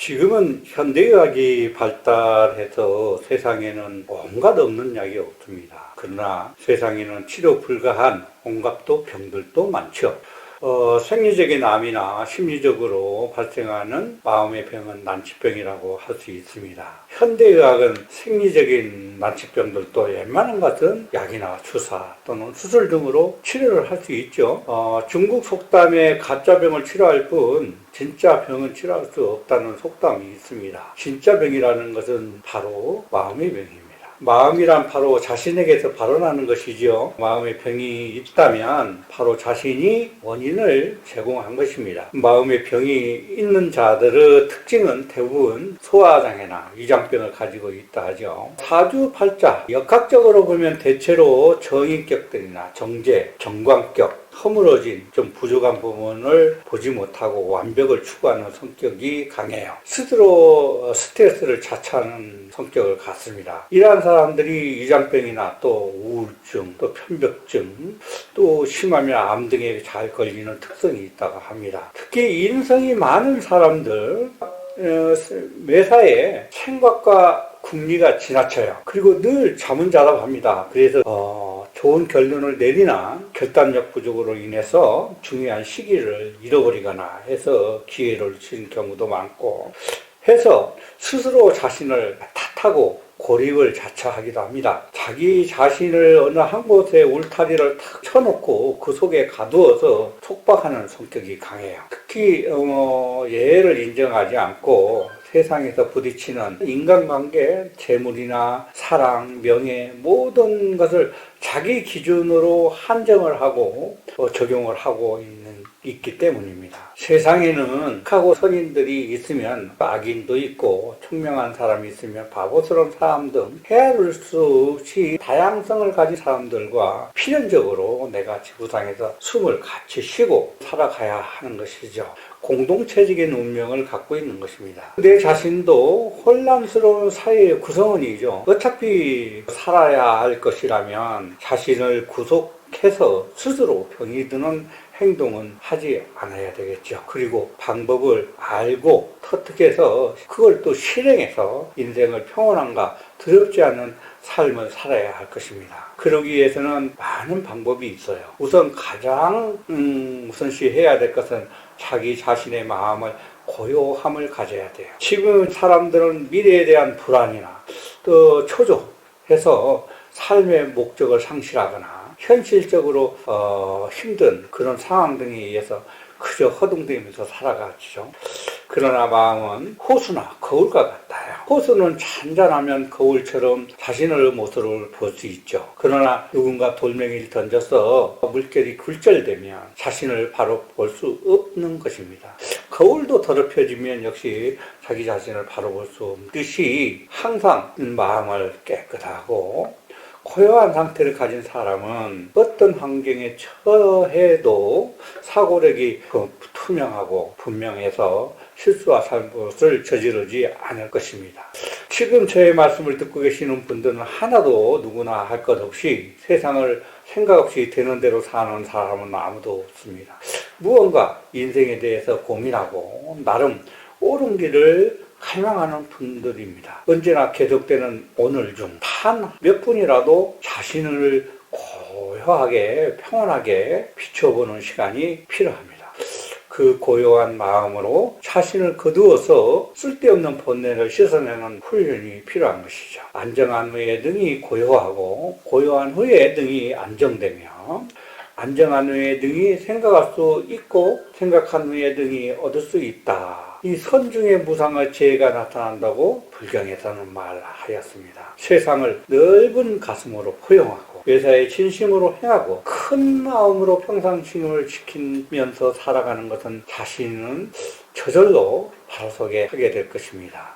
지금은 현대의학이 발달해서 세상에는 온갖 없는 약이 없습니다. 그러나 세상에는 치료 불가한 온갖 또 병들도 많죠. 생리적인 암이나 심리적으로 발생하는 마음의 병은 난치병이라고 할 수 있습니다. 현대의학은 생리적인 난치병들도 웬만한 것은 약이나 주사 또는 수술 등으로 치료를 할 수 있죠. 중국 속담에 가짜 병을 치료할 뿐 진짜 병은 치료할 수 없다는 속담이 있습니다. 진짜 병이라는 것은 바로 마음의 병입니다. 마음이란 바로 자신에게서 발원하는 것이죠. 마음의 병이 있다면 바로 자신이 원인을 제공한 것입니다. 마음의 병이 있는 자들의 특징은 대부분 소화장애나 위장병을 가지고 있다 하죠. 사주팔자, 역학적으로 보면 대체로 정인격들이나 정제, 정관격, 허물어진 좀 부족한 부분을 보지 못하고 완벽을 추구하는 성격이 강해요. 스스로 스트레스를 자처하는 성격을 갖습니다. 이러한 사람들이 위장병이나 또 우울증, 또 편벽증, 또 심하면 암 등에 잘 걸리는 특성이 있다고 합니다. 특히 인성이 많은 사람들 매사에 생각과 궁리가 지나쳐요. 그리고 늘 자문자답합니다. 그래서 좋은 결론을 내리나 결단력 부족으로 인해서 중요한 시기를 잃어버리거나 해서 기회를 놓치는 경우도 많고 해서 스스로 자신을 탓하고 고립을 자처하기도 합니다. 자기 자신을 어느 한 곳에 울타리를 탁 쳐놓고 그 속에 가두어서 속박하는 성격이 강해요. 특히 예의를 인정하지 않고 세상에서 부딪히는 인간관계, 재물이나 사랑, 명예 모든 것을 자기 기준으로 한정을 하고 적용을 하고 있기 때문입니다. 세상에는 착하고 선인들이 있으면 악인도 있고 총명한 사람이 있으면 바보스러운 사람 등 헤아릴 수 없이 다양성을 가진 사람들과 필연적으로 내가 지구상에서 숨을 같이 쉬고 살아가야 하는 것이죠. 공동체적인 운명을 갖고 있는 것입니다. 내 자신도 혼란스러운 사회의 구성원이죠. 어차피 살아야 할 것이라면 자신을 구속해서 스스로 병이 드는 행동은 하지 않아야 되겠죠. 그리고 방법을 알고 터득해서 그걸 또 실행해서 인생을 평온함과 두렵지 않은 삶을 살아야 할 것입니다. 그러기 위해서는 많은 방법이 있어요. 우선 가장 우선시해야 될 것은 자기 자신의 마음을 고요함을 가져야 돼요. 지금 사람들은 미래에 대한 불안이나 또 초조해서 삶의 목적을 상실하거나 현실적으로 힘든 그런 상황 등에 의해서 그저 허둥대면서 살아가죠. 그러나 마음은 호수나 거울과 같아요. 호수는 잔잔하면 거울처럼 자신의 모습을 볼 수 있죠. 그러나 누군가 돌멩이를 던져서 물결이 굴절되면 자신을 바로 볼 수 없는 것입니다. 거울도 더럽혀지면 역시 자기 자신을 바로 볼 수 없듯이 항상 마음을 깨끗하고 고요한 상태를 가진 사람은 어떤 환경에 처해도 사고력이 투명하고 분명해서 실수와 잘못을 저지르지 않을 것입니다. 지금 저의 말씀을 듣고 계시는 분들은 하나도 누구나 할 것 없이 세상을 생각 없이 되는 대로 사는 사람은 아무도 없습니다. 무언가 인생에 대해서 고민하고 나름 옳은 길을 갈망하는 분들입니다. 언제나 계속되는 오늘 중 단 몇 분이라도 자신을 고요하게 평온하게 비춰보는 시간이 필요합니다. 그 고요한 마음으로 자신을 거두어서 쓸데없는 본능을 씻어내는 훈련이 필요한 것이죠. 안정한 후에 등이 고요하고 고요한 후에 등이 안정되며 안정한 후에 등이 생각할 수 있고 생각한 후에 등이 얻을 수 있다. 이 선중의 무상의 지혜가 나타난다고 불경에서는 말하였습니다. 세상을 넓은 가슴으로 포용하고 외사에 진심으로 행하고 큰 마음으로 평상심을 지키면서 살아가는 것은 자신은 저절로 바로서게 하게 될 것입니다.